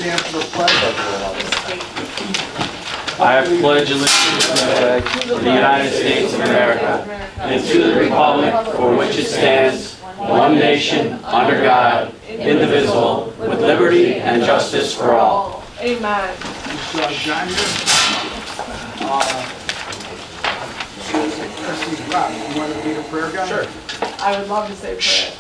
stand for the pledge. I pledge allegiance to the United States of America and to the republic for which it stands, one nation, under God, indivisible, with liberty and justice for all. Amen. John here. Rob, you want to lead a prayer, guy? Sure. I would love to say prayer.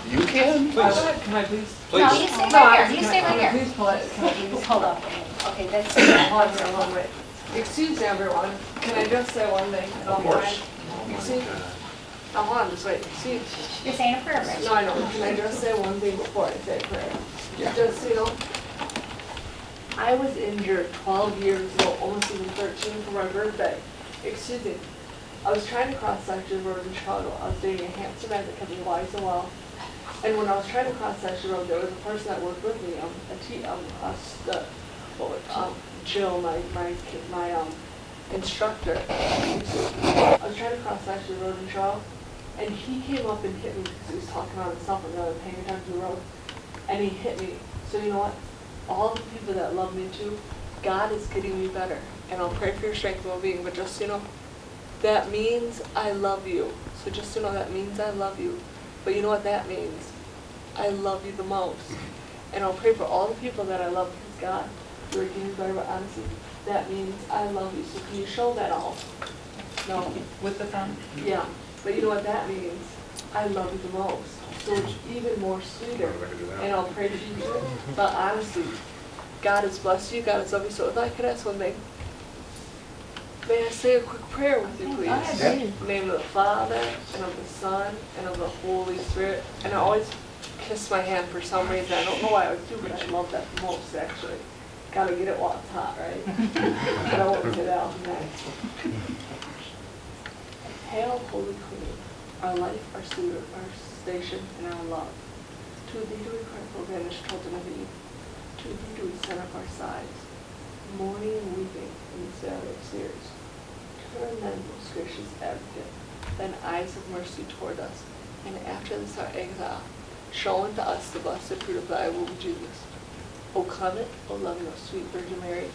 You can? Can I please? No, you stay right here. You stay right Can I here. please pull it? Can I please? Hold up. Okay, that's Hold on a moment. Excuse me, everyone. Can I just say one thing? Of course. Excuse. Now, hold on, just wait. Excuse. You're saying a prayer, right? No, I know. Can I just say one thing before I say a prayer? Yeah. Just, so you know, I was injured 12 years ago, almost even 13 for my birthday. Excuse me. I was trying to cross Section Road in Chicago. I was dating a handsome man that kept me wise and well. And when I was trying to cross Section Road, there was a person that worked with me, Jill, my instructor. I was trying to cross Section Road in Chicago, and he came up and hit me because he was talking on himself and rather than paying attention to the road. And he hit me. So you know what? All the people that love me too, God is getting me better. And I'll pray for your strength and well-being, but just, you know, that means I love you. So just, you know, that means I love you. But you know what that means? I love you the most. And I'll pray for all the people that I love because God, you're getting me better, but honestly, that means I love you. So can you show that all? No. With the thumb? Yeah. But you know what that means? I love you the most. So it's even more sweeter. And I'll pray for you. But honestly, God has blessed you. God has loved you. So if I could ask one thing, may I say a quick prayer with you, please? In the name of the Father, and of the Son, and of the Holy Spirit. And I always kiss my hand for some reason. I don't know why I would do, but I love that the most, actually. Gotta get it while it's hot, right? But I won't say that all tonight. Hail, Holy Queen, our life, our suit, our station, and our love. To thee do we cry, for banished children of Eve. To thee do we send up our sighs, mourning and weeping in this valley of tears. Turn then, most gracious advocate, thine eyes of mercy toward us, and after this our exile, show unto us the blessed fruit of thy womb, Jesus. O clement, O loving, O sweet Virgin Mary,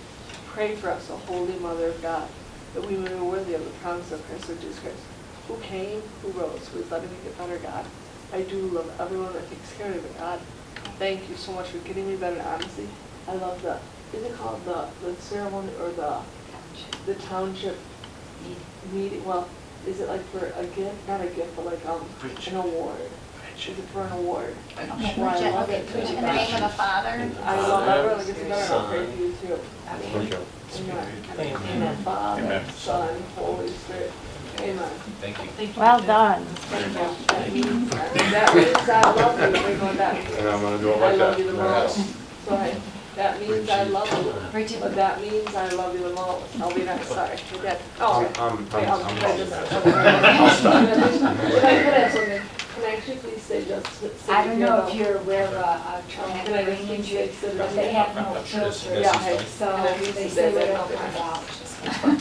pray for us, O holy Mother of God, that we may be worthy of the promise of Christ, Lord Jesus Christ, who came, who rose, who is letting me get better, God. I do love everyone that takes care of me, but God, thank you so much for getting me better. Honestly, I love is it called the ceremony or the township meeting? Well, is it like for a gift? Not a gift, but like an award. Is it for an award? Okay, Well, I love okay. it too. In the name of the Father. I love everyone that gets better, and I'll pray for you too. Amen. Amen. Father, Son, Holy Spirit. Amen. Thank you. Well done. Thank you. That means I love you. We're going back. And I'm gonna do it I like love that. you the most. Sorry. That means I love you. But that means I love you the most. I'll be next. Sorry. You're dead. Oh, okay. Wait, Can I actually please say just? I don't know if you're aware of Can I traumatic just brain please injury, say but they have no filter. Yeah, hey. So they say whatever comes out. Some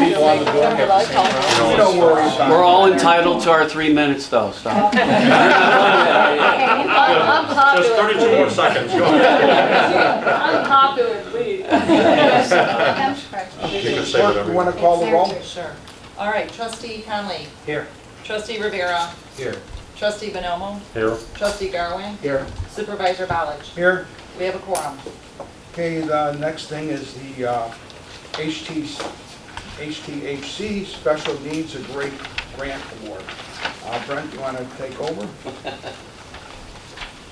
people on the board have. Don't worry about it. We're all entitled to our 3 minutes though, so. I'm popular. Just 32 more seconds, go ahead. I'm popular, please. You can say Clerk, whatever. you want to call the roll? Sure. All right, trustee Conley. Here. Trustee Rivera. Here. Trustee Bonomo. Here. Trustee Garwin. Here. Supervisor Ballage. Here. We have a quorum. Okay, the next thing is the HTHC Special Needs a Great Grant Award. Brent, you want to take over?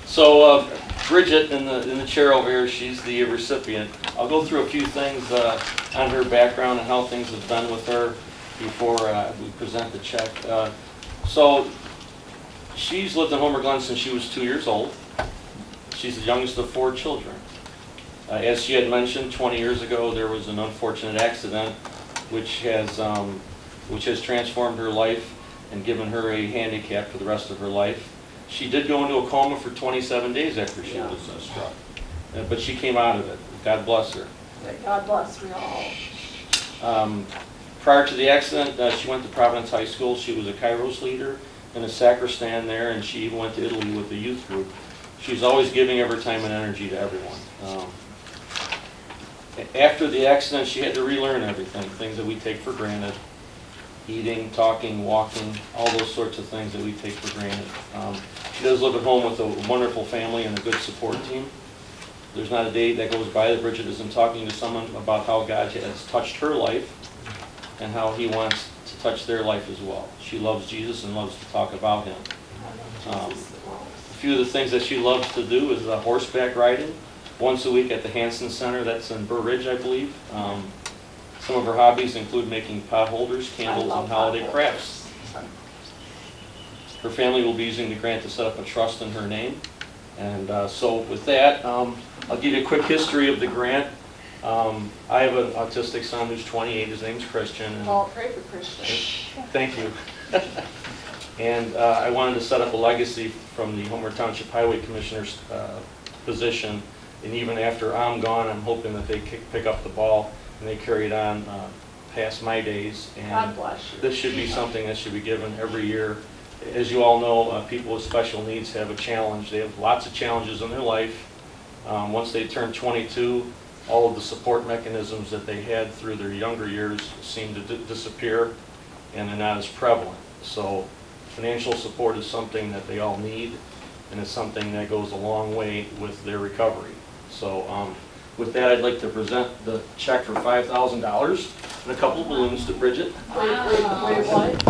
So Bridget in the chair over here, she's the recipient. I'll go through a few things on her background and how things have been with her before we present the check. So she's lived in Homer Glen since she was 2 years old. She's the youngest of 4 children. As she had mentioned, 20 years ago there was an unfortunate accident which has transformed her life and given her a handicap for the rest of her life. She did go into a coma for 27 days after she was struck, but she came out of it. God bless her. God bless me all. Prior to the accident, she went to Providence High School. She was a Kairos leader and a sacristan there, and she even went to Italy with the youth group. She's always giving of her time and energy to everyone. After the accident, she had to relearn everything, things that we take for granted. Eating, talking, walking, all those sorts of things that we take for granted. She does live at home with a wonderful family and a good support team. There's not a day that goes by that Bridget isn't talking to someone about how God has touched her life and how He wants to touch their life as well. She loves Jesus and loves to talk about Him. A few of the things that she loves to do is horseback riding. Once a week at the Hanson Center, that's in Burr Ridge, I believe. Some of her hobbies include making pot holders, candles, and holiday crafts. Her family will be using the grant to set up a trust in her name. And so with that, I'll give you a quick history of the grant. I have an autistic son who's 28. His name's Christian. And Oh, pray for Christian. thank you. And I wanted to set up a legacy from the Homer Township Highway Commissioner's position. And even after I'm gone, I'm hoping that they pick up the ball and they carry it on past my days. And God bless you. this should be something that should be given every year. As you all know, people with special needs have a challenge. They have lots of challenges in their life. Once they turn 22, all of the support mechanisms that they had through their younger years seem to disappear, and they're not as prevalent. So financial support is something that they all need, and it's something that goes a long way with their recovery. So with that, I'd like to present the check for $5,000 and a couple of balloons to Bridget. Wait, what?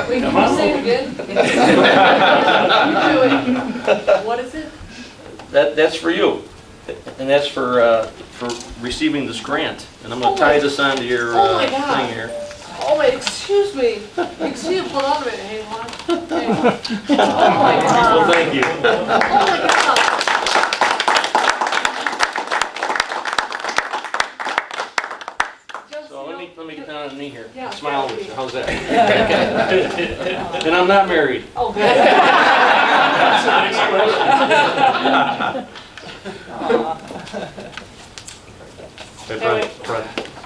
Wait, Come can on. you say it again? What is it? That's for you, and that's for receiving this grant. And I'm going to tie this onto your Oh my God. thing here. Oh wait, excuse me. Excuse me, hold on a minute, hang on. Hang on. Oh my God. Well, thank you. Oh my God. Just, So let me get down on the knee here. Yeah, Smile yeah. with you. How's that? And I'm not married. Oh, Hey,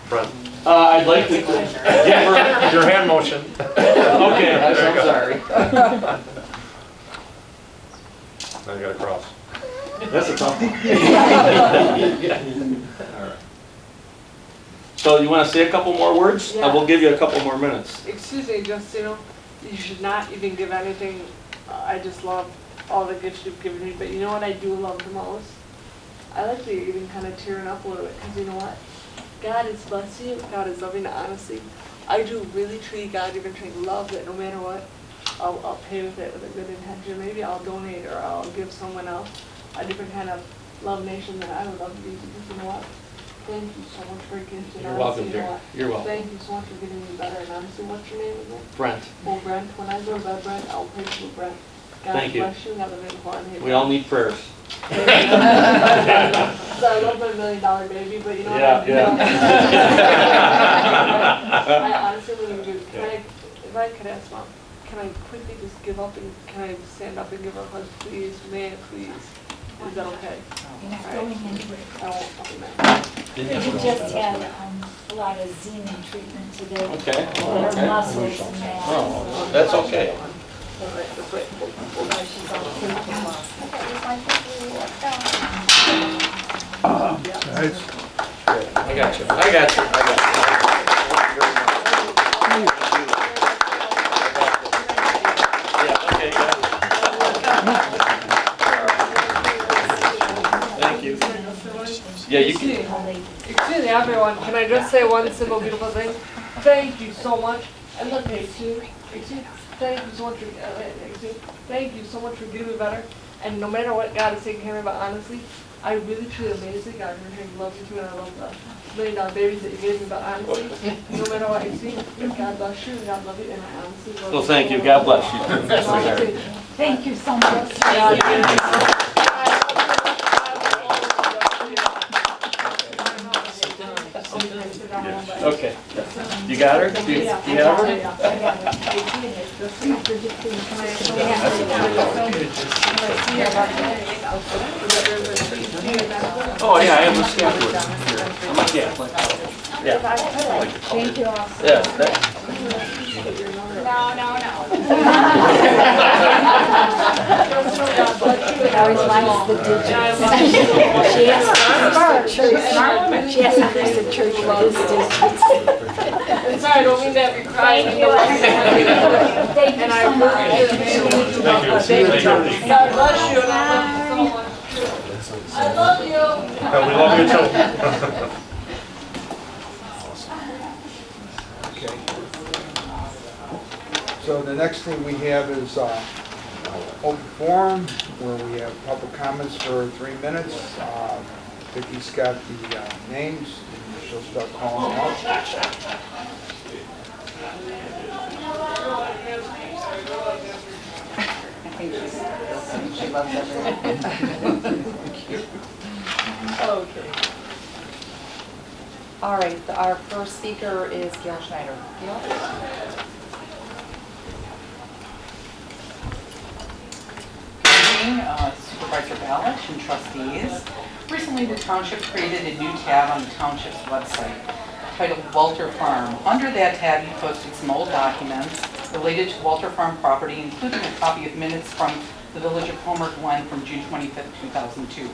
Brent. I'd like to give her. Your hand motion. Okay, I'm sorry. Now you gotta cross. That's a tough one. All right. So you want to say a couple more words? Yeah. We'll give you a couple more minutes. Excuse me, just, you should not even give anything. I just love all the gifts you've given me, but you know what I do love the most? I like to even kind of tearing up a little bit, because you know what? God is blessing you. God is loving you, honestly. I do really treat God, even treat love that no matter what, I'll pay with it with a good intention. Maybe I'll donate or I'll give someone else a different kind of love nation that I would love to be, because you know what? Thank you so much for gifting. You're welcome, dear. You're welcome. Thank you so much for getting me better. And honestly, what's your name again? Brent, Well, Brent, when I go to bed, Brent, I'll pray for you, Brent. God Thank you. bless you. Have a good one. we all need prayers. So I love my $1 million baby, but you know what? Yeah. I honestly wouldn't do. Can I, if I could ask Mom, can I quickly just give up and can I stand up and give her a hug, please? May I, please? Is that okay? You're not going anywhere. I won't. I'll be mad. Bridget just had a lot of Xenon treatment today. Okay. For her muscles and that. Oh, that's okay. All right, let's wait. So she's on treatment. I got you. Yeah, okay, got it. Thank you. Yeah, you can. Excuse me, everyone. Can I just say one simple, beautiful thing? Thank you so much. And look, excuse me. Thank you so much for thank you so much for getting me better. And no matter what, God is taking care of me. But honestly, I really truly amazing. God really loves you too, and I love the $1 million babies that you gave me. But honestly, no matter what you see, God bless you and God love you, and I honestly love you. Well, thank you. God bless you. Thank you so much. Okay. You got her? Do you have her? Oh, yeah, I have a schedule. I'm a Catholic. Yeah. Thank you also. Yeah. She always likes the digits. She has smart, smart woman. She has to fix the church for his districts. I'm sorry, I don't mean to have you crying. Thank you. Thank you And I so much. appreciate it. God bless you, and I love you so much. I love you. And we love you too. Okay. So the next thing we have is open forum, where we have public comments for 3 minutes. Vicky's got the names, and she'll start calling them out. She loves everyone. Okay. All right, our first speaker is Gail Schneider. Gail? Good evening, Supervisor Ballich and trustees. Recently, the township created a new tab on the township's website titled Walter Farm. Under that tab, you posted some old documents related to Walter Farm property, including a copy of minutes from the Village of Homer Glen from June 25th, 2002.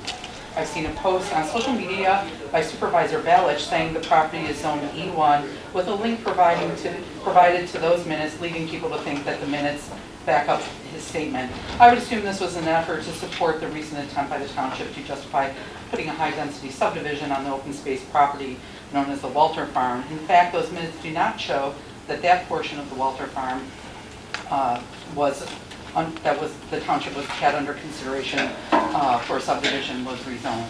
I've seen a post on social media by Supervisor Ballich saying the property is zoned E1 with a link provided to those minutes, leading people to think that the minutes back up his statement. I would assume this was an effort to support the recent attempt by the township to justify putting a high-density subdivision on the open space property known as the Walter Farm. In fact, those minutes do not show that that portion of the Walter Farm the township had under consideration for subdivision was rezoned.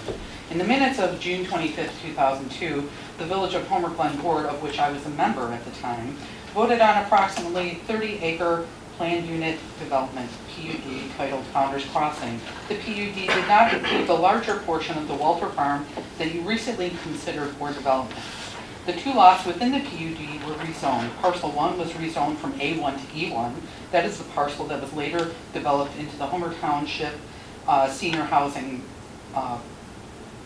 In the minutes of June 25th, 2002, the Village of Homer Glen Board, of which I was a member at the time, voted on approximately 30-acre planned unit development, PUD, titled Founders Crossing. The PUD did not include the larger portion of the Walter Farm that you recently considered for development. The two lots within the PUD were rezoned. Parcel 1 was rezoned from A1 to E1. That is the parcel that was later developed into the Homer Township senior housing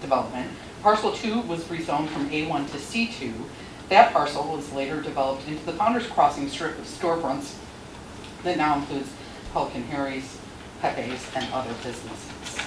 development. Parcel 2 was rezoned from A1 to C2. That parcel was later developed into the Founders Crossing strip of storefronts that now includes Pelican Harry's, Pepe's, and other businesses.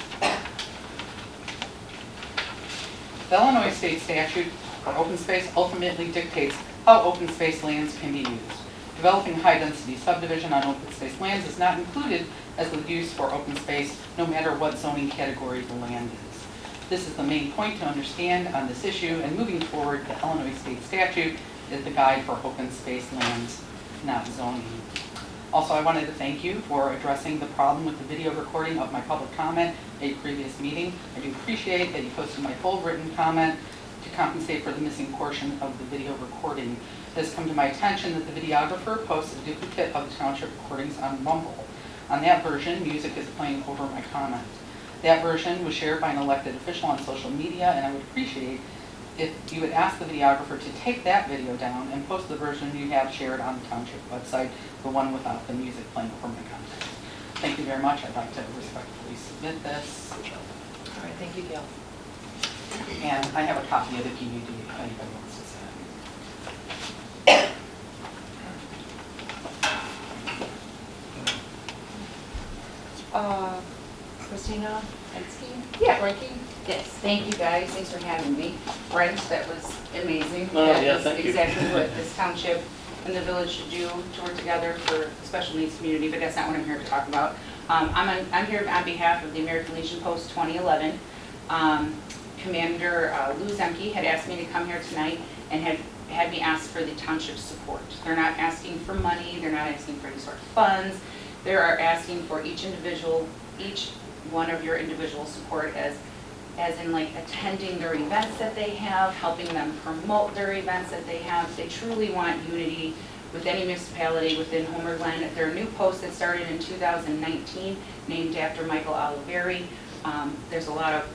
The Illinois state statute for open space ultimately dictates how open space lands can be used. Developing high-density subdivision on open space lands is not included as the use for open space, no matter what zoning category the land is. This is the main point to understand on this issue, and moving forward, the Illinois state statute is the guide for open space lands, not zoning. Also, I wanted to thank you for addressing the problem with the video recording of my public comment at a previous meeting. I do appreciate that you posted my full written comment to compensate for the missing portion of the video recording. It has come to my attention that the videographer posted a duplicate of the township recordings on Rumble. On that version, music is playing over my comment. That version was shared by an elected official on social media, and I would appreciate if you would ask the videographer to take that video down and post the version you have shared on the township website, the one without the music playing over my comment. Thank you very much. I'd like to respectfully submit this. All right, thank you, Gail. And I have a copy of the PUD if anybody wants to see it. Christina Hensky? Yeah. Frankie? Yes, thank you guys, thanks for having me. Brent, that was amazing. Oh, That yeah, is thank you. exactly what this township and the village should do, to work together for the special needs community, but that's not what I'm here to talk about. I'm here on behalf of the American Legion Post 2011. Commander Lou Zemke had asked me to come here tonight and had me ask for the township support. They're not asking for money, they're not asking for any sort of funds. They are asking for each one of your individual support as in like attending their events that they have, helping them promote their events that they have. They truly want unity with any municipality within Homer Glen. Their new post that started in 2019, named after Michael Oliveri. There's a lot of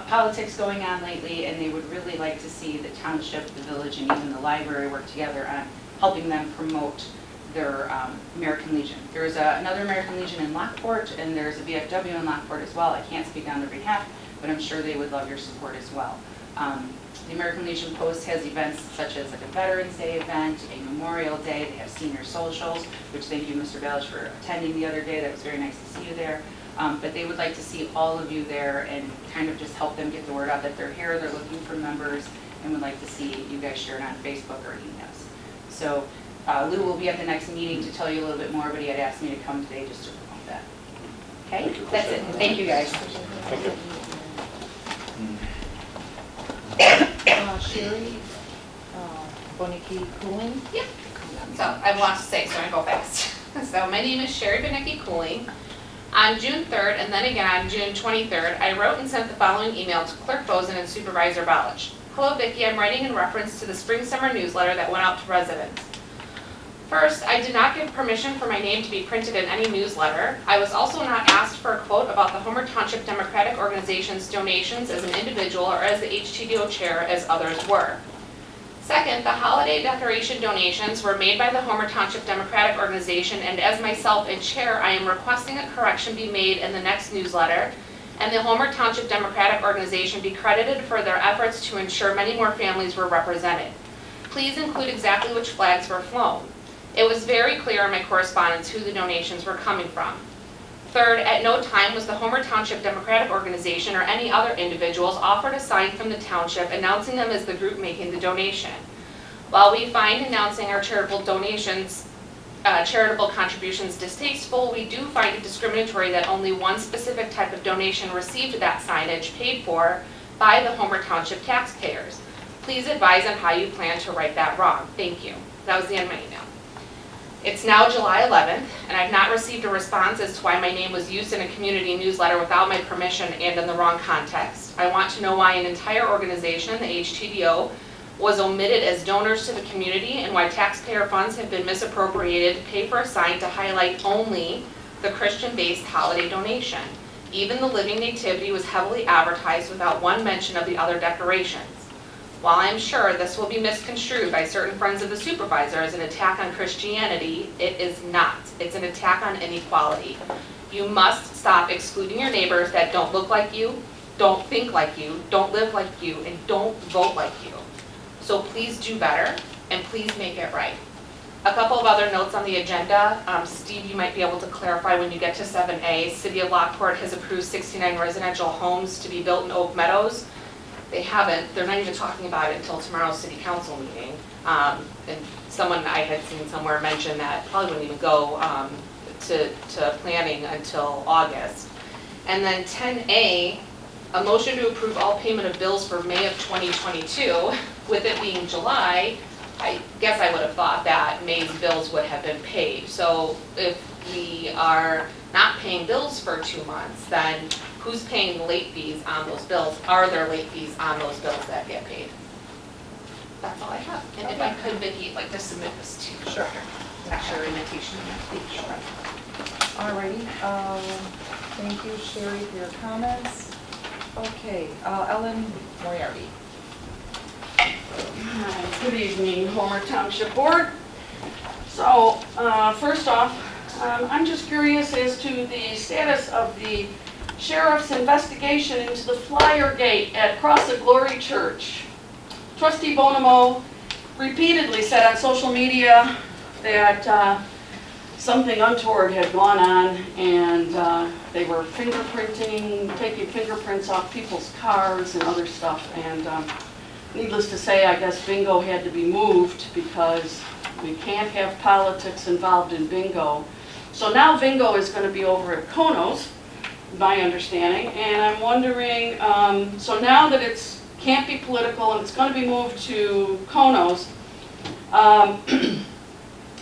politics going on lately, and they would really like to see the township, the village, and even the library work together on helping them promote their American Legion. There's another American Legion in Lockport, and there's a VFW in Lockport as well. I can't speak on their behalf, but I'm sure they would love your support as well. The American Legion Post has events such as like a Veterans Day event, a Memorial Day, they have senior socials, which thank you, Mr. Bellish, for attending the other day. That was very nice to see you there. But they would like to see all of you there and kind of just help them get the word out that they're here, they're looking for members, and would like to see you guys share it on Facebook or emails. So Lou will be at the next meeting to tell you a little bit more, but he had asked me to come today just to promote that. Okay, that's it. Thank you, guys. Thank you. Sherry Bonnicki Cooling. Yep. So I have a lot to say, so I'm gonna go fast. So my name is Sherry Bonnicki Cooling. On June 3rd and then again on June 23rd, I wrote and sent the following email to Clerk Bozen and Supervisor Bellish. Hello Vicki, I'm writing in reference to the spring summer newsletter that went out to residents. First, I did not give permission for my name to be printed in any newsletter. I was also not asked for a quote about the Homer Township Democratic Organization's donations as an individual or as the HTDO chair as others were. Second, the holiday decoration donations were made by the Homer Township Democratic Organization, and as myself and chair, I am requesting a correction be made in the next newsletter, and the Homer Township Democratic Organization be credited for their efforts to ensure many more families were represented. Please include exactly which flags were flown. It was very clear in my correspondence who the donations were coming from. Third, at no time was the Homer Township Democratic Organization or any other individuals offered a sign from the township announcing them as the group making the donation. While we find announcing our charitable donations, charitable contributions distasteful, we do find it discriminatory that only one specific type of donation received that signage paid for by the Homer Township taxpayers. Please advise on how you plan to right that wrong. Thank you. That was the end of my email. It's now July 11th, and I've not received a response as to why my name was used in a community newsletter without my permission and in the wrong context. I want to know why an entire organization, the HTDO, was omitted as donors to the community and why taxpayer funds have been misappropriated to pay for a sign to highlight only the Christian-based holiday donation. Even the Living Nativity was heavily advertised without one mention of the other decorations. While I'm sure this will be misconstrued by certain friends of the supervisor as an attack on Christianity, it is not. It's an attack on inequality. You must stop excluding your neighbors that don't look like you, don't think like you, don't live like you, and don't vote like you. So please do better, and please make it right. A couple of other notes on the agenda. Steve, you might be able to clarify when you get to 7A. City of Lockport has approved 69 residential homes to be built in Oak Meadows. They haven't, they're not even talking about it until tomorrow's city council meeting. And someone I had seen somewhere mention that probably wouldn't even go to planning until August. And then 10A, a motion to approve all payment of bills for May of 2022. With it being July, I guess I would have thought that May's bills would have been paid. So if we are not paying bills for 2 months, then who's paying the late fees on those bills? Are there late fees on those bills that get paid? That's all I have. And if I could, Vicki, like to submit this to you. Sure. That's your invitation. Thank you. Alrighty, thank you, Sherry, for your comments. Okay, Ellen Moriarty. Hi, good evening, Homer Township Board. So, first off, I'm just curious as to the status of the sheriff's investigation into the flyer gate at Cross of Glory Church. Trustee Bonomo repeatedly said on social media that something untoward had gone on, and they were fingerprinting, taking fingerprints off people's cars and other stuff, and needless to say, I guess bingo had to be moved because we can't have politics involved in bingo. So now bingo is going to be over at Konos, my understanding, and I'm wondering, so now that it can't be political and it's going to be moved to Konos,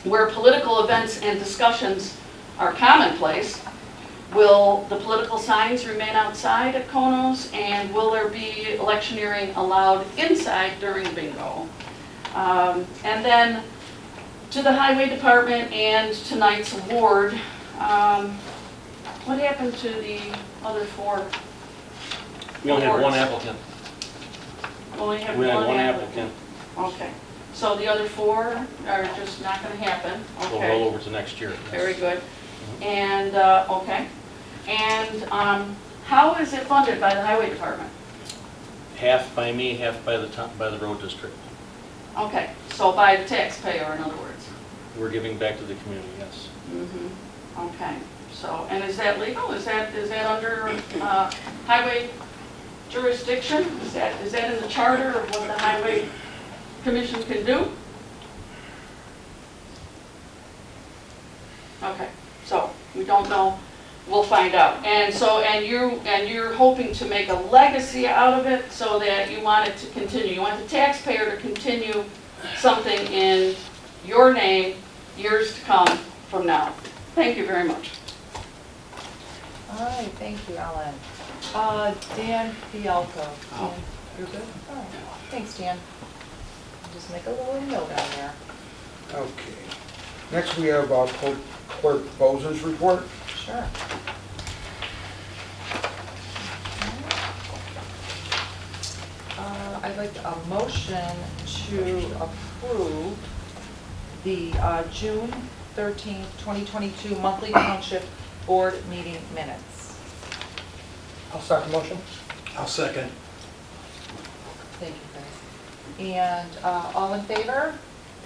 where political events and discussions are commonplace, will the political signs remain outside at Konos, and will there be electioneering allowed inside during bingo? And then to the Highway Department and tonight's award, what happened to the other four? We only had one awards? applicant. Only have We had one one applicant. applicant. Okay, so the other four are just not going to happen? We'll Okay. roll over to next year. Very good. And, okay. And how is it funded by the Highway Department? half by me, half by the road district. Okay, so by the taxpayer, in other words. We're giving back to the community, yes. Okay, so, and is that legal? Is that under highway jurisdiction? Is that in the charter of what the highway commission can do? Okay, so we don't know, we'll find out. And so, and you're hoping to make a legacy out of it so that you want it to continue. You want the taxpayer to continue something in your name years to come from now. Thank you very much. All right, thank you, Ellen. Dan Fialco. Dan, you're good? All right, thanks, Dan. Just make a little note on there. Okay. Next, we have Clerk Bozen's report. Sure. I'd like a motion to approve the June 13th, 2022 monthly Township Board meeting minutes. I'll start the motion. I'll second. Thank you, guys. And all in favor?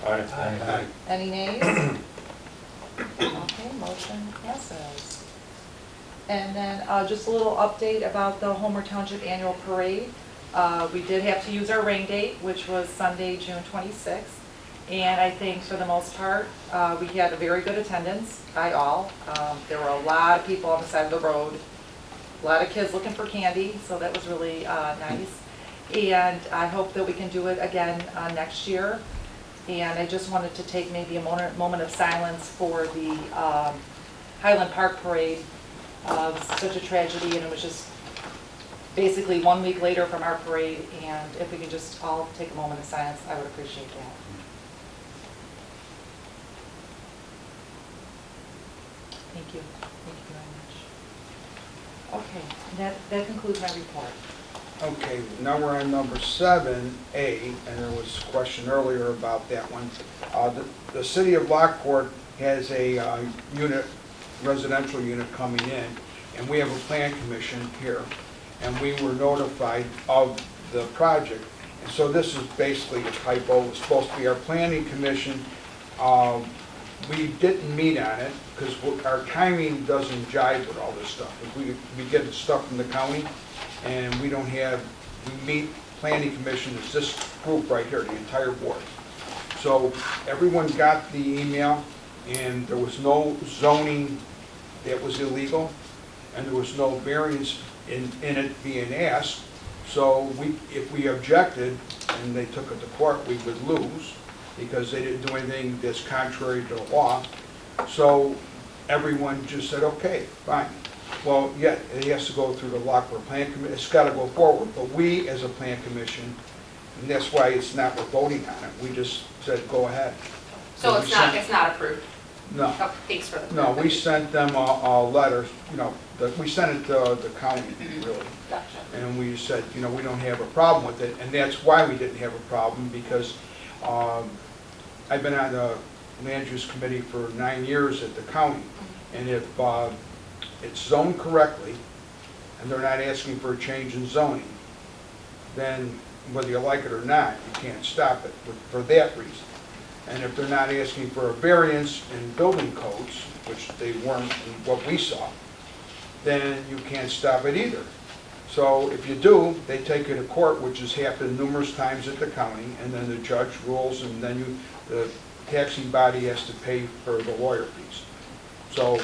Aye. Any nays? Okay, motion passes. And then just a little update about the Homer Township Annual Parade. We did have to use our rain date, which was Sunday, June 26th. And I think for the most part, we had a very good attendance by all. There were a lot of people on the side of the road, a lot of kids looking for candy, so that was really nice. And I hope that we can do it again next year. And I just wanted to take maybe a moment of silence for the Highland Park Parade. It was such a tragedy, and it was just basically 1 week later from our parade, and if we could just all take a moment of silence, I would appreciate that. Thank you. Thank you very much. Okay, that concludes my report. Okay, now we're on number 7A, and there was a question earlier about that one. The city of Lockport has a residential unit coming in, and we have a plan commission here, and we were notified of the project. And so this is basically a typo. It's supposed to be our planning commission. We didn't meet on it because our timing doesn't jive with all this stuff. If we get the stuff from the county, and we don't have, we meet planning commission as this group right here, the entire board. So everyone got the email, and there was no zoning that was illegal, and there was no variance in it being asked. So if we objected and they took it to court, we would lose because they didn't do anything that's contrary to the law. So everyone just said, okay, fine. Well, yeah, it has to go through the Lockport Plan Commission. It's got to go forward. But we, as a plan commission, and that's why it's not, we're voting on it. We just said, go ahead. So it's not approved? No. Oh, thanks for the. No, we sent them a letter, we sent it to the county, really. Gotcha. And we said, we don't have a problem with it. And that's why we didn't have a problem, because I've been on the land use committee for 9 years at the county. And if it's zoned correctly, and they're not asking for a change in zoning, then whether you like it or not, you can't stop it for that reason. And if they're not asking for a variance in building codes, which they weren't in what we saw, then you can't stop it either. So if you do, they take you to court, which has happened numerous times at the county, and then the judge rules, and then the taxing body has to pay for the lawyer fees. So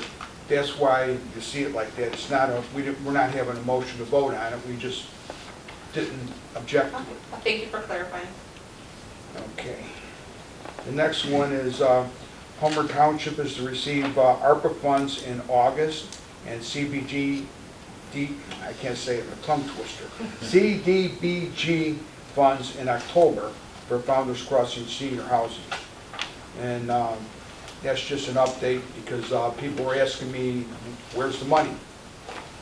that's why you see it like that. It's not we're not having a motion to vote on it. We just didn't object to it. Thank you for clarifying. Okay. The next one is Homer Township is to receive ARPA funds in August, and I can't say it, a tongue twister, CDBG funds in October for Founders Crossing Senior Housing. And that's just an update because people were asking me, where's the money?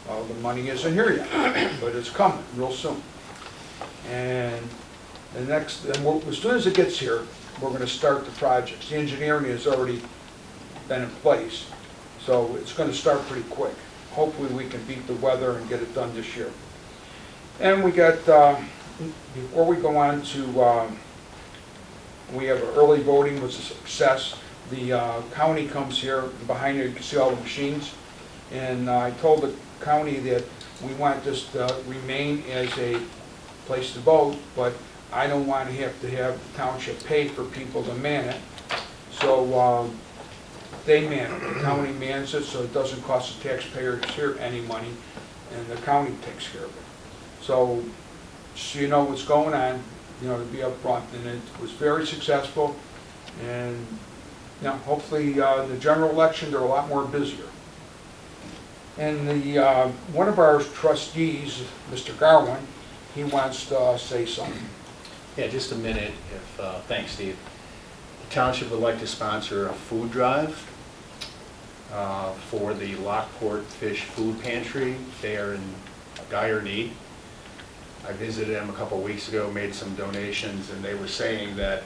Well, the money isn't here yet, but it's coming real soon. And the next, as soon as it gets here, we're going to start the projects. The engineering has already been in place, so it's going to start pretty quick. Hopefully we can beat the weather and get it done this year. And we got Before we go on to, we have early voting was a success. The county comes here, behind it, you can see all the machines. And I told the county that we want this to remain as a place to vote, but I don't want to have the township pay for people to man it. So they man it, the county mans it, so it doesn't cost the taxpayers here any money, and the county takes care of it. So you know what's going on, you know, to be upfront, and it was very successful, and you know, hopefully in the general election they're a lot more busier. And the one of our trustees, Mr. Garwin, he wants to say something. Yeah, just a minute. Thanks, Steve. The township would like to sponsor a food drive for the Lockport Fish Food Pantry. They are in dire need. I visited them a couple of weeks ago, made some donations, and they were saying that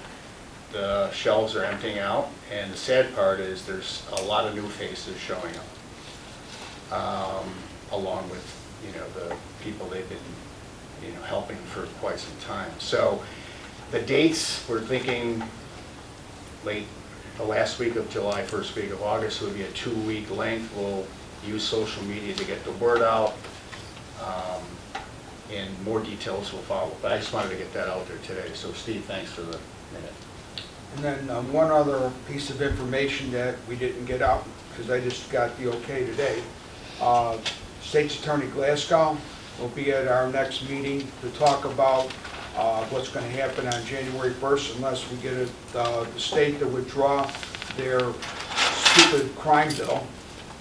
the shelves are emptying out, and the sad part is there's a lot of new faces showing up, along with, you know, the people they've been, you know, helping for quite some time. So the dates, we're thinking the last week of July, first week of August would be a 2-week length. We'll use social media to get the word out, and more details will follow. But I just wanted to get that out there today. So Steve, thanks for the minute. And then one other piece of information that we didn't get out, because I just got the okay today. State's Attorney Glasgow will be at our next meeting to talk about what's going to happen on January 1st unless we get the state to withdraw their stupid crime bill,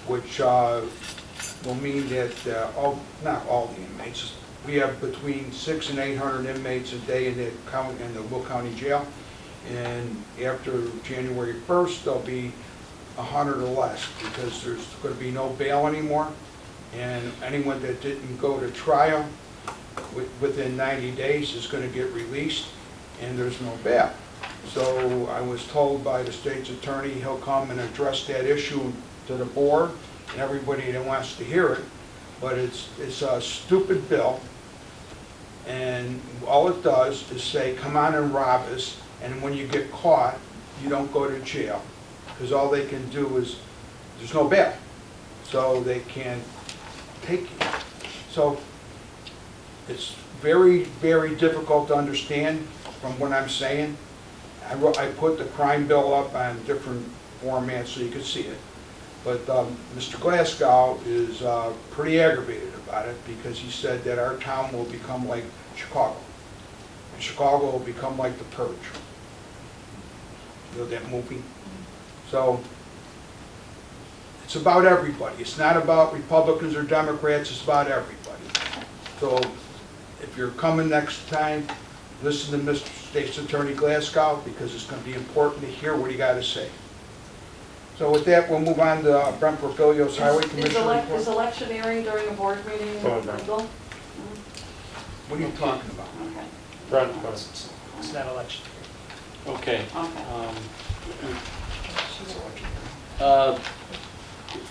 which will mean that not all the inmates, we have between 600 and 800 inmates a day in the Will County Jail. And after January 1st, there'll be 100 or less because there's going to be no bail anymore. And anyone that didn't go to trial within 90 days is going to get released, and there's no bail. So I was told by the state's attorney he'll come and address that issue to the board and everybody that wants to hear it. But it's a stupid bill, and all it does is say, come on and rob us, and when you get caught, you don't go to jail, because all they can do is, there's no bail, so they can't take you. So it's very, very difficult to understand from what I'm saying. I put the crime bill up on different formats so you could see it. But Mr. Glasgow is pretty aggravated about it because he said that our town will become like Chicago. And Chicago will become like The Purge. You know that movie? So it's about everybody. It's not about Republicans or Democrats, it's about everybody. So if you're coming next time, listen to Mr. State's Attorney Glasgow because it's going to be important to hear what he got to say. So with that, we'll move on to Brent Porfilio's Highway Commissioner report. Is electioneering during a board meeting legal? What are you talking about? Okay. Brent, it's not election. Okay. Okay.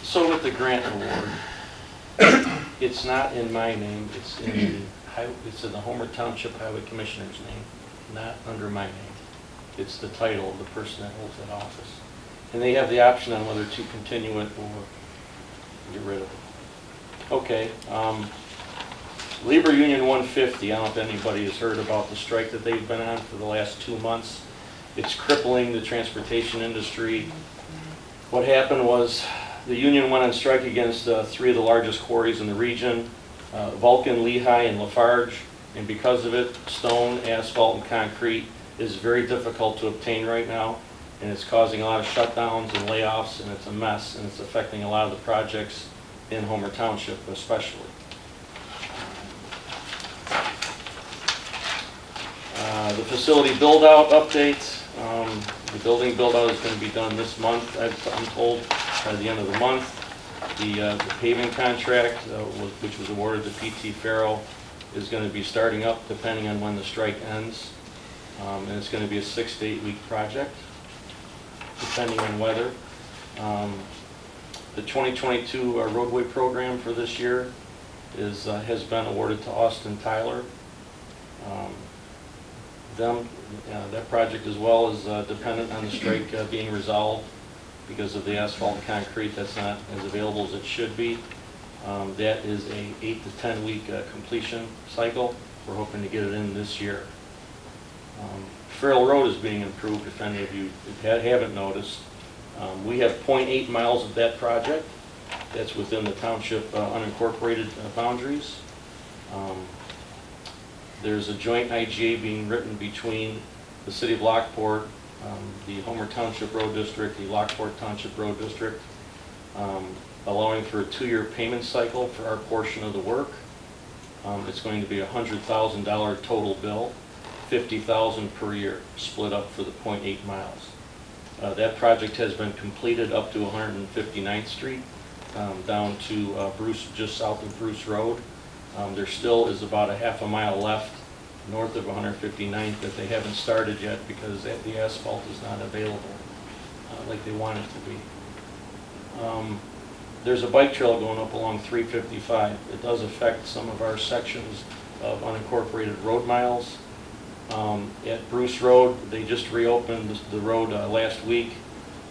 So with the grant award, it's not in my name, it's in the Homer Township Highway Commissioner's name, not under my name. It's the title of the person that holds that office. And they have the option on whether to continue it or get rid of it. Okay. Labor Union 150, I don't know if anybody has heard about the strike that they've been on for the last 2 months. It's crippling the transportation industry. What happened was the union went on strike against 3 of the largest quarries in the region, Vulcan, Lehigh, and Lafarge. And because of it, stone, asphalt, and concrete is very difficult to obtain right now. And it's causing a lot of shutdowns and layoffs, and it's a mess, and it's affecting a lot of the projects in Homer Township especially. The facility build-out updates. The building build-out is going to be done this month, I'm told, by the end of the month. The paving contract, which was awarded to PT Farrell, is going to be starting up depending on when the strike ends. And it's going to be a 6 to 8 week project, depending on weather. The 2022 roadway program for this year has been awarded to Austin Tyler. That project as well is dependent on the strike being resolved because of the asphalt and concrete that's not as available as it should be. That is a 8 to 10 week completion cycle. We're hoping to get it in this year. Farrell Road is being improved, if any of you haven't noticed. We have 0.8 miles of that project. That's within the township unincorporated boundaries. There's a joint IGA being written between the city of Lockport, the Homer Township Road District, the Lockport Township Road District, allowing for a 2-year payment cycle for our portion of the work. It's going to be a $100,000 total bill, $50,000 per year, split up for the 0.8 miles. That project has been completed up to 159th Street, down to Bruce, just south of Bruce Road. There still is about a half a mile left north of 159th that they haven't started yet because the asphalt is not available like they want it to be. There's a bike trail going up along 355. It does affect some of our sections of unincorporated road miles. At Bruce Road, they just reopened the road last week.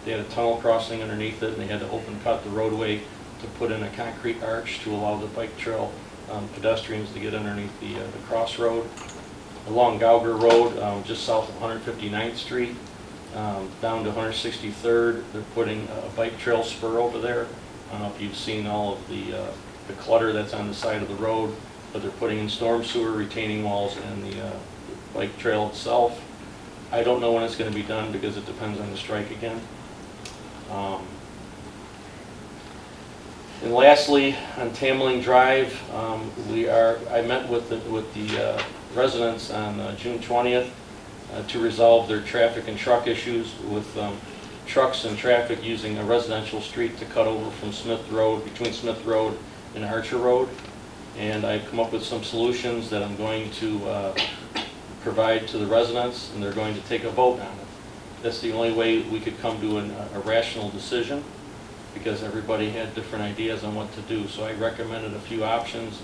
They had a tunnel crossing underneath it, and they had to open cut the roadway to put in a concrete arch to allow the bike trail pedestrians to get underneath the crossroad. Along Gauger Road, just south of 159th Street, down to 163rd, they're putting a bike trail spur over there. I don't know if you've seen all of the clutter that's on the side of the road, but they're putting in storm sewer retaining walls and the bike trail itself. I don't know when it's going to be done because it depends on the strike again. And lastly, on Tamling Drive, I met with the residents on June 20th to resolve their traffic and truck issues with trucks and traffic using a residential street to cut over from Smith Road, between Smith Road and Archer Road. And I've come up with some solutions that I'm going to provide to the residents, and they're going to take a vote on it. That's the only way we could come to a rational decision, because everybody had different ideas on what to do. So I recommended a few options,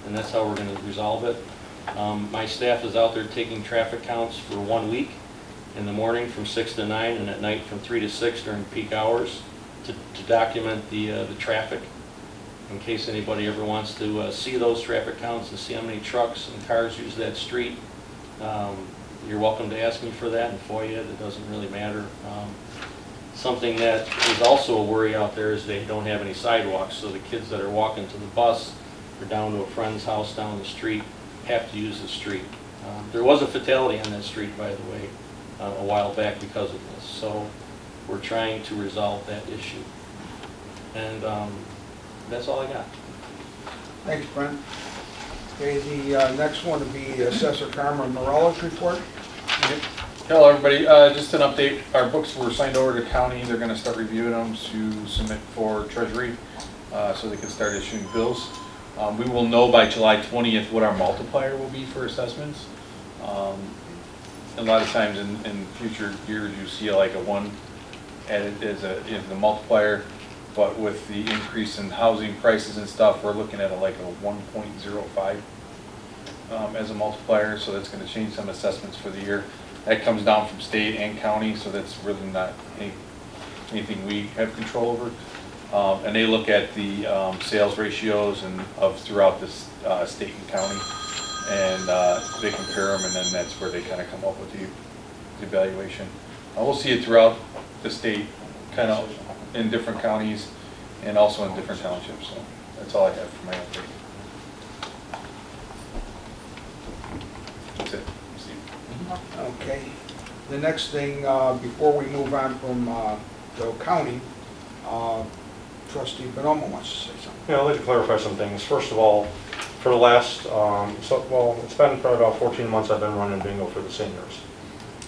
and that's how we're going to resolve it. My staff is out there taking traffic counts for 1 week, in the morning from 6 to 9, and at night from 3 to 6 during peak hours to document the traffic, in case anybody ever wants to see those traffic counts and see how many trucks and cars use that street. You're welcome to ask me for that and FOIA. It doesn't really matter. Something that is also a worry out there is they don't have any sidewalks, so the kids that are walking to the bus or down to a friend's house down the street have to use the street. There was a fatality on that street, by the way, a while back because of this. So we're trying to resolve that issue. And that's all I got. Thanks, Brent. Okay, the next one would be Assessor Carmen Morales report. Hello, everybody. Just an update. Our books were signed over to county. They're going to start reviewing them to submit for Treasury so they can start issuing bills. We will know by July 20th what our multiplier will be for assessments. A lot of times in future years you see like a 1 added as the multiplier, but with the increase in housing prices and stuff, we're looking at like a 1.05 as a multiplier, so that's going to change some assessments for the year. That comes down from state and county, so that's really not anything we have control over. And they look at the sales ratios and throughout this state and county, and they compare them, and then that's where they kind of come up with the evaluation. We'll see it throughout the state, kind of in different counties and also in different townships. So that's all I have for my update. That's it. Steve. Okay. The next thing, before we move on from the county, Trustee Bonomo wants to say something. Yeah, I'd like to clarify some things. First of all, for the last, it's been probably about 14 months I've been running bingo for the seniors.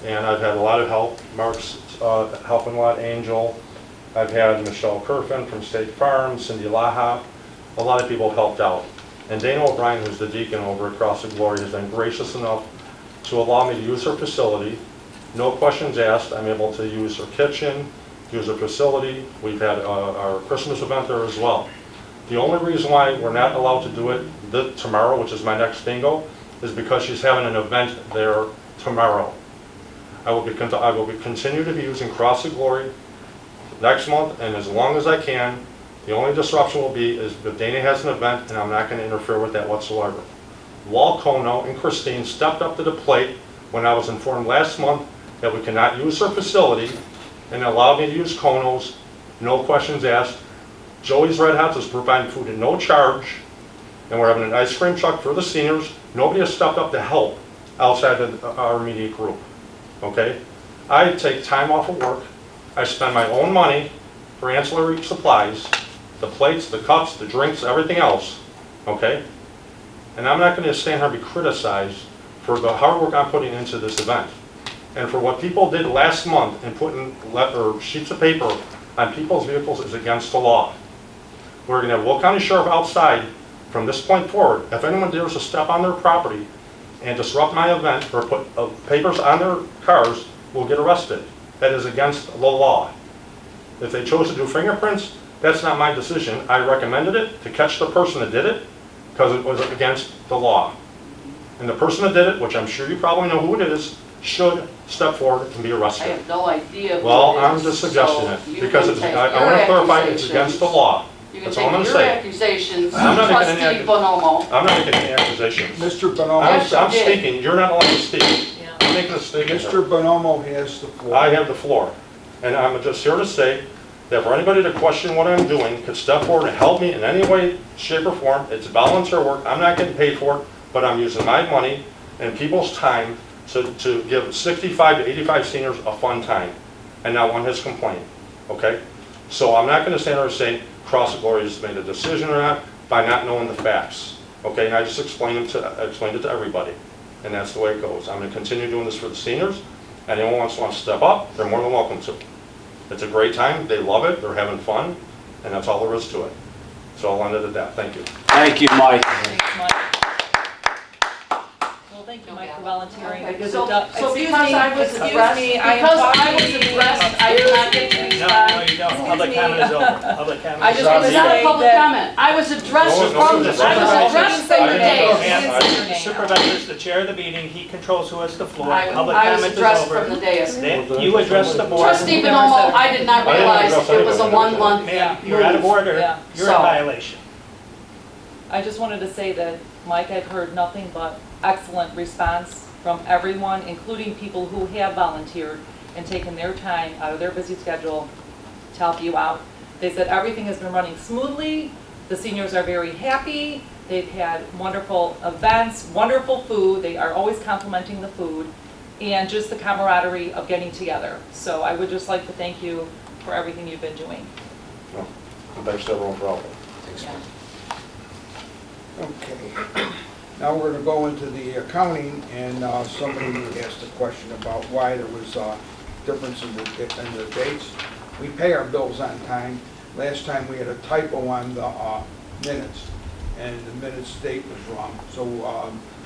And I've had a lot of help. Mark's helping a lot, Angel. I've had Michelle Kerfin from State Farm, Cindy Laha. A lot of people have helped out. And Dana O'Brien, who's the deacon over at Cross of Glory, has been gracious enough to allow me to use her facility. No questions asked. I'm able to use her kitchen, use her facility. We've had our Christmas event there as well. The only reason why we're not allowed to do it tomorrow, which is my next bingo, is because she's having an event there tomorrow. I will continue to be using Cross of Glory next month and as long as I can. The only disruption will be is if Dana has an event and I'm not going to interfere with that whatsoever. Walt Kono and Christine stepped up to the plate when I was informed last month that we cannot use her facility and allowed me to use Kono's, no questions asked. Joey's Red Hots is providing food at no charge, and we're having an ice cream truck for the seniors. Nobody has stepped up to help outside of our immediate group, okay? I take time off of work. I spend my own money for ancillary supplies, the plates, the cups, the drinks, everything else, okay? And I'm not going to stand here and be criticized for the hard work I'm putting into this event. And for what people did last month and putting sheets of paper on people's vehicles is against the law. We're going to have Will County Sheriff outside from this point forward. If anyone dares to step on their property and disrupt my event or put papers on their cars, will get arrested. That is against the law. If they chose to do fingerprints, that's not my decision. I recommended it to catch the person that did it because it was against the law. And the person that did it, which I'm sure you probably know who it is, should step forward and be I arrested. have no idea who Well, it I'm is, just suggesting so it you because can it's, take I your want to clarify it's against the law. You can That's all I'm take going to your say. accusations, I'm not making any trustee Bonomo. I'm not making any accusations. Mr. Bonomo, I'm did. speaking. You're not allowed to speak. I'm making a statement. Mr. Bonomo has the floor. I have the floor. And I'm just here to say that for anybody to question what I'm doing, could step forward and help me in any way, shape, or form. It's volunteer work. I'm not getting paid for it, but I'm using my money and people's time to give 65 to 85 seniors a fun time. And not one has complained, okay? So I'm not going to stand there and say Cross of Glory has made a decision or not by not knowing the facts, okay? And I just explained it to everybody. And that's the way it goes. I'm going to continue doing this for the seniors. Anyone wants to step up, they're more than welcome to. It's a great time. They love it. They're having fun. And that's all there is to it. So I'll end it at that. Thank you. Thank you, Mike. Thanks, Mike. Well, thank you, Mike, for volunteering. Okay, Because so- it does- so excuse because me, I was excuse addressed- me, I am because I talking. was addressed, I did not get to No, respond. no, you don't. Excuse Public me. comment is over. Public comment I is just over. wanna It's not a say public that- comment. I was addressed No, no, from, no, I was no, addressed no, from no, the no, dais. no, The supervisor is the chair of the meeting. He controls who has the floor. I Public I was comment is addressed over. from the dais. Then you address the board. Trustee Bonomo, I did not I didn't realize address it was a anybody. 1 month Ma'am, you're out of move. order. Yeah. You're in So- violation. I just wanted to say that, Mike, I've heard nothing but excellent response from everyone, including people who have volunteered and taken their time out of their busy schedule to help you out. They said everything has been running smoothly, the seniors are very happy, they've had wonderful events, wonderful food, they are always complimenting the food, and just the camaraderie of getting together. So I would just like to thank you for everything you've been doing. And thanks to everyone for helping. Okay. Now we're going to go into the accounting, and somebody asked a question about why there was a difference in the dates. We pay our bills on time. Last time we had a typo on the minutes, and the minutes date was wrong. So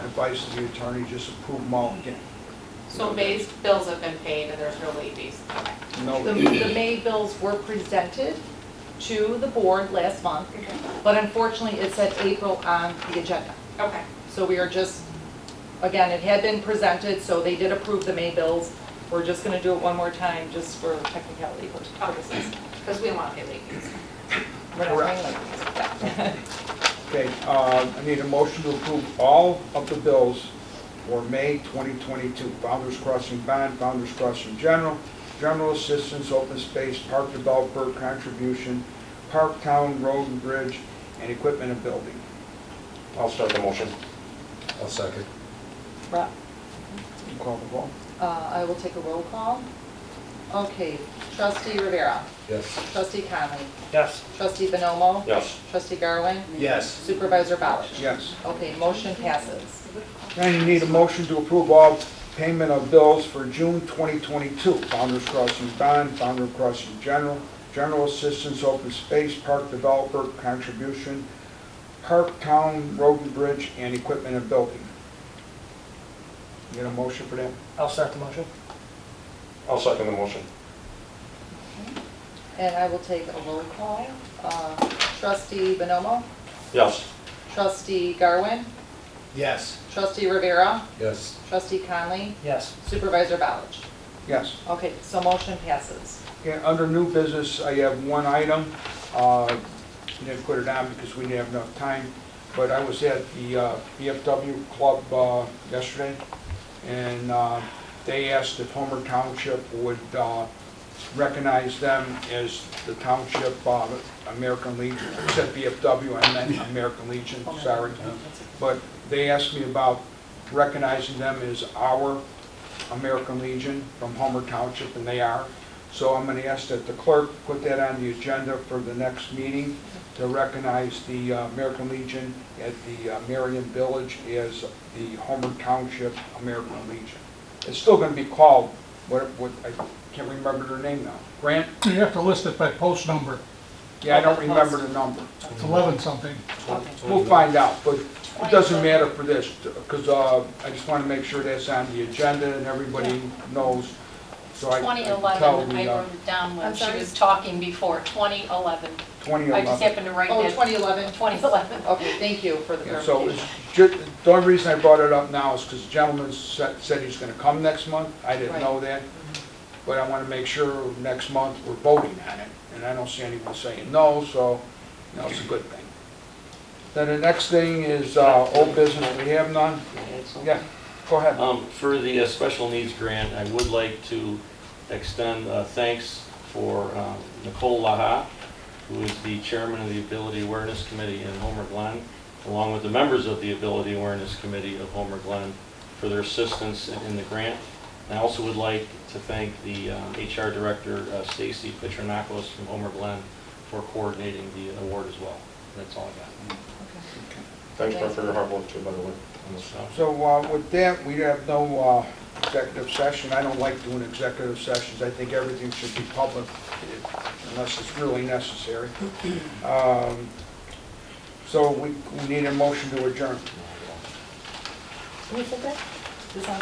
advice to the attorney, just approve them all again. So May's bills have been paid and there's no late fees. Okay. No, The May bills were presented to the board last month, but unfortunately it said April on the agenda. Okay. So we are just, again, it had been presented, so they did approve the May bills. We're just gonna do it one more time, just for technicality purposes. Because we don't want to pay late fees. We're not paying late fees. Yeah. okay, I need a motion to approve all of the bills for May 2022. Founders Crossing Bond, Founders Crossing General, General Assistance, Open Space, Park Developer Contribution, Park Town Road and Bridge, and Equipment and Building. I'll start the motion. I'll second. Right. You call the roll. I will take a roll call. Okay, trustee Rivera, Yes. trustee Conley, Yes. trustee Bonomo, Yes. trustee Garwin, Yes. supervisor Bowich. Yes. Okay, motion passes. And you need a motion to approve all payment of bills for June 2022. Founders Crossing Bond, Founders Crossing General, General Assistance, Open Space, Park Developer Contribution, Park Town Road and Bridge, and Equipment and Building. You get a motion for that? I'll start the motion. I'll second the motion. And I will take a roll call. Trustee Bonomo, Yes. trustee Garwin, Yes. Trustee Rivera, Yes. Trustee Conley, Yes. Supervisor Balch. Yes. Okay, so motion passes. Yeah, under new business, I have one item. Didn't put it on because we didn't have enough time, but I was at the VFW club yesterday, and they asked if Homer Township would recognize them as the Township American Legion. I said VFW, I meant American Legion, sorry. But they asked me about recognizing them as our American Legion from Homer Township, and they are. So I'm going to ask that the clerk put that on the agenda for the next meeting to recognize the American Legion at the Marion Village as the Homer Township American Legion. It's still going to be called, what I can't remember their name now. Grant? You have to list it by post number. Yeah, I don't remember the number. It's 11 something. We'll find out, but it doesn't matter for this, because I just want to make sure that's on the agenda and everybody knows. So I can tell 2011, I the, wrote it down when I'm she sorry? was talking before, 2011. I just 2011. happened to write Oh, that. 2011? 2011. Okay, thank you for the Yeah, so clarification. the only reason I brought it up now is because the gentleman said he's going to come next month. I didn't Right. know that. But I want to make sure next month we're voting on it. And I don't see anyone saying no, so, it's a good thing. Then the next thing is old business. We have none. Yeah, go ahead. For the special needs grant, I would like to extend thanks for Nicole Laha, who is the chairman of the Ability Awareness Committee in Homer Glen, along with the members of the Ability Awareness Committee of Homer Glen for their assistance in the grant. I also would like to thank the HR Director, Stacy Petronakos from Homer Glen, for coordinating the award as well. That's all I got. Thanks for your hard work too, by the way, on this stuff. So with that, we have no executive session. I don't like doing executive sessions. I think everything should be public unless it's really necessary. So we need a motion to adjourn. Who said that? This on?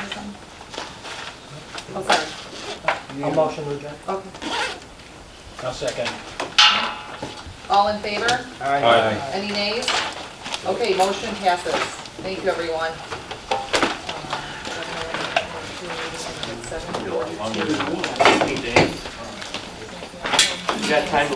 Oh, sorry. I'll motion to adjourn. Okay. I'll second. All in favor? Aye. Any nays? Okay, motion passes. Thank you, everyone. You got time to